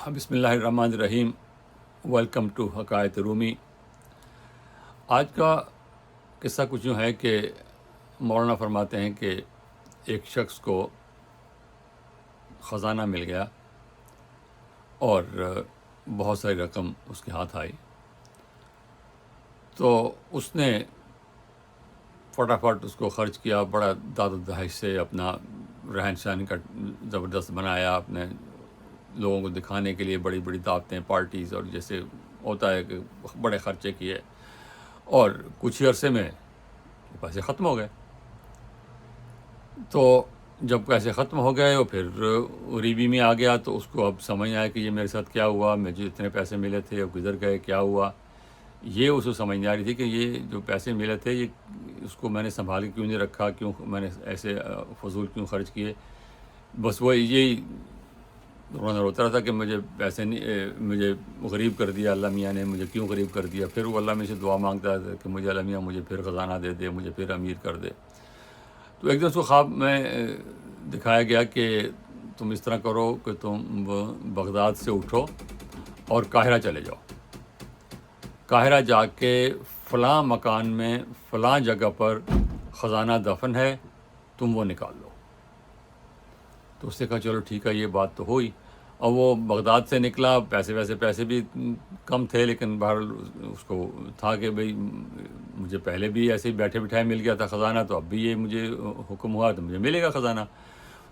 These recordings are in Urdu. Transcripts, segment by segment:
بسم اللہ الرحمن الرحیم۔ ویلکم ٹو حکایت رومی۔ آج کا قصہ کچھ یوں ہے کہ مولانا فرماتے ہیں کہ ایک شخص کو خزانہ مل گیا اور بہت ساری رقم اس کے ہاتھ آئی، تو اس نے فٹافٹ اس کو خرچ کیا، بڑا داد و دہش سے اپنا رہن سہن کا زبردست بنایا، اپنے لوگوں کو دکھانے کے لیے بڑی بڑی دعوتیں، پارٹیز، اور جیسے ہوتا ہے کہ بڑے خرچے کیے، اور کچھ ہی عرصے میں وہ پیسے ختم ہو گئے۔ تو جب پیسے ختم ہو گئے وہ پھر غریبی میں آ گیا، تو اس کو اب سمجھ آیا کہ یہ میرے ساتھ کیا ہوا، مجھے اتنے پیسے ملے تھے اب گزر گئے، کیا ہوا۔ یہ اس کو سمجھ نہیں آ رہی تھی کہ یہ جو پیسے ملے تھے یہ اس کو میں نے سنبھال کے کیوں نہیں رکھا، کیوں میں نے ایسے فضول کیوں خرچ کیے۔ بس وہ یہی رونا روتا رہتا کہ مجھے پیسے نہیں، مجھے غریب کر دیا اللہ میاں نے، مجھے کیوں غریب کر دیا۔ پھر وہ اللہ میں سے دعا مانگتا تھا کہ مجھے اللہ میاں مجھے پھر خزانہ دے دے، مجھے پھر امیر کر دے۔ تو ایک دن اس کو خواب میں دکھایا گیا کہ تم اس طرح کرو کہ تم بغداد سے اٹھو اور قاہرہ چلے جاؤ، قاہرہ جا کے فلاں مکان میں فلاں جگہ پر خزانہ دفن ہے، تم وہ نکال لو۔ تو اس نے کہا چلو ٹھیک ہے، یہ بات تو ہوئی۔ اور وہ بغداد سے نکلا، پیسے بھی کم تھے، لیکن بہرحال اس کو تھا کہ بھئی مجھے پہلے بھی ایسے ہی بیٹھے بٹھائے مل گیا تھا خزانہ، تو اب بھی یہ مجھے حکم ہوا تو مجھے ملے گا خزانہ۔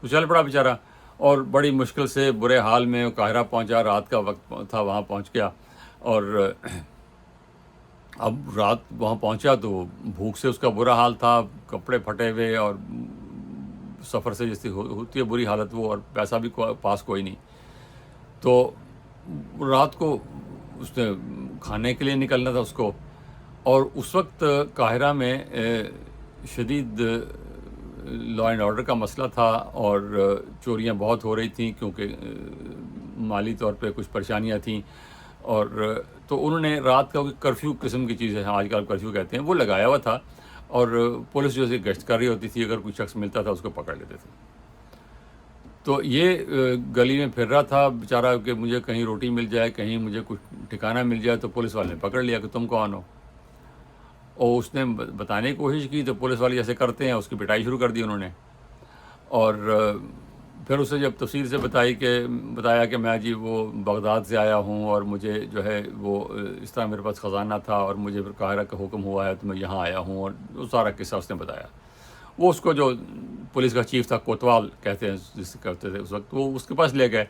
تو چل پڑا بیچارہ، اور بڑی مشکل سے برے حال میں قاہرہ پہنچا، رات کا وقت تھا، وہاں پہنچ گیا۔ اور اب رات وہاں پہنچا تو بھوک سے اس کا برا حال تھا، کپڑے پھٹے ہوئے، اور سفر سے جیسی ہوتی ہے بری حالت وہ، اور پیسہ بھی پاس کوئی نہیں۔ تو رات کو اس نے کھانے کے لیے نکلنا تھا اس کو، اور اس وقت قاہرہ میں شدید لا اینڈ آرڈر کا مسئلہ تھا، اور چوریاں بہت ہو رہی تھیں کیونکہ مالی طور پہ کچھ پریشانیاں تھیں۔ اور تو انہوں نے رات کا کرفیو قسم کی چیز ہے، آج کل کرفیو کہتے ہیں، وہ لگایا ہوا تھا، اور پولیس جو ہے گشت کر رہی ہوتی تھی، اگر کوئی شخص ملتا تھا اس کو پکڑ لیتے تھے۔ تو یہ گلی میں پھر رہا تھا بیچارہ کہ مجھے کہیں روٹی مل جائے، کہیں مجھے کچھ ٹھکانہ مل جائے۔ تو پولیس والے نے پکڑ لیا کہ تم کون ہو، اور اس نے بتانے کی کوشش کی تو پولیس والے جیسے کرتے ہیں اس کی پٹائی شروع کر دی انہوں نے۔ اور پھر اسے جب تفصیل سے بتایا کہ میں جی وہ بغداد سے آیا ہوں، اور مجھے جو ہے وہ اس طرح میرے پاس خزانہ تھا، اور مجھے پھر قاہرہ کا حکم ہوا ہے تو میں یہاں آیا ہوں، اور وہ سارا قصہ اس نے بتایا۔ وہ اس کو جو پولیس کا چیف تھا، کوتوال کہتے ہیں جس کرتے تھے اس وقت، وہ اس کے پاس لے گئے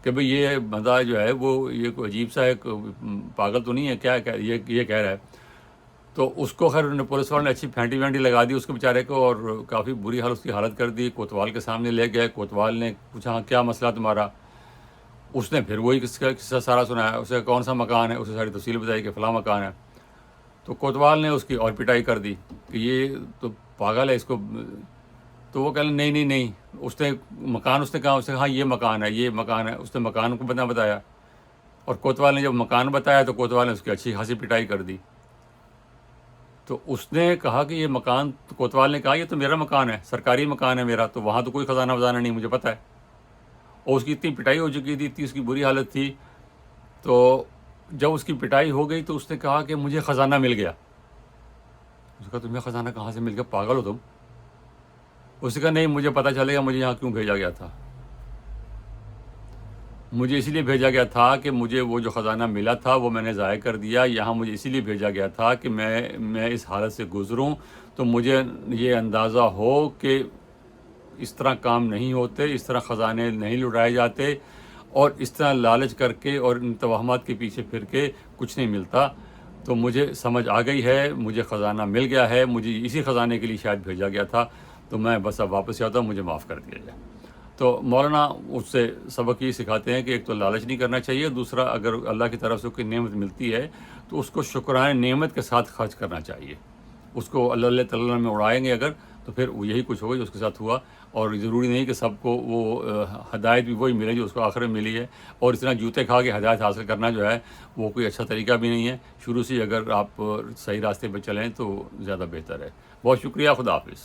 کہ بھئی یہ بندہ جو ہے وہ یہ کوئی عجیب سا ایک پاگل تو نہیں ہے کیا، یہ کہہ رہا ہے۔ تو اس کو خیر انہوں نے پولیس والوں نے اچھی پھینٹی وینٹی لگا دی اس کے بیچارے کو، اور کافی بری حال اس کی حالت کر دی۔ کوتوال کے سامنے لے گئے، کوتوال نے پوچھا ہاں کیا مسئلہ تمہارا۔ اس نے پھر وہی قصہ سارا سنایا، اسے کون سا مکان ہے، اسے ساری تفصیل بتائی کہ فلاں مکان ہے۔ تو کوتوال نے اس کی اور پٹائی کر دی کہ یہ تو پاگل ہے، اس کو۔ تو وہ کہہ نہیں، اس نے مکان، اس نے کہا ہاں یہ مکان ہے، یہ مکان ہے، اس نے مکان کو بتایا۔ اور کوتوال نے جب مکان بتایا تو کوتوال نے اس کی اچھی خاصی پٹائی کر دی۔ تو اس نے کہا کہ یہ مکان، تو کوتوال نے کہا یہ تو میرا مکان ہے، سرکاری مکان ہے میرا، تو وہاں تو کوئی خزانہ وزانہ نہیں، مجھے پتہ ہے۔ اور اس کی اتنی پٹائی ہو چکی تھی، اتنی اس کی بری حالت تھی۔ تو جب اس کی پٹائی ہو گئی تو اس نے کہا کہ مجھے خزانہ مل گیا۔ اس نے کہا تمہیں خزانہ کہاں سے مل گیا، پاگل ہو تم؟ اس نے کہا نہیں، مجھے پتہ چلے گا مجھے یہاں کیوں بھیجا گیا تھا۔ مجھے اسی لیے بھیجا گیا تھا کہ مجھے وہ جو خزانہ ملا تھا وہ میں نے ضائع کر دیا، یہاں مجھے اسی لیے بھیجا گیا تھا کہ میں اس حالت سے گزروں تو مجھے یہ اندازہ ہو کہ اس طرح کام نہیں ہوتے، اس طرح خزانے نہیں لٹائے جاتے، اور اس طرح لالچ کر کے اور ان توہمات کے پیچھے پھر کے کچھ نہیں ملتا۔ تو مجھے سمجھ آ گئی ہے، مجھے خزانہ مل گیا ہے، مجھے اسی خزانے کے لیے شاید بھیجا گیا تھا، تو میں بس اب واپس آتا ہوں، مجھے معاف کر دیا جائے۔ تو مولانا اس سے سبق یہ سکھاتے ہیں کہ ایک تو لالچ نہیں کرنا چاہیے، دوسرا اگر اللہ کی طرف سے کوئی نعمت ملتی ہے تو اس کو شکرانہ نعمت کے ساتھ خرچ کرنا چاہیے۔ اس کو اللہ تعالیٰ میں اڑائیں گے اگر، تو پھر یہی کچھ ہوگا جو اس کے ساتھ ہوا۔ اور ضروری نہیں کہ سب کو وہ ہدایت بھی وہی ملے جو اس کو آخر میں ملی ہے، اور اس طرح جوتے کھا کے ہدایت حاصل کرنا جو ہے وہ کوئی اچھا طریقہ بھی نہیں ہے۔ شروع سے اگر آپ صحیح راستے پہ چلیں تو زیادہ بہتر ہے۔ بہت شکریہ، خدا حافظ۔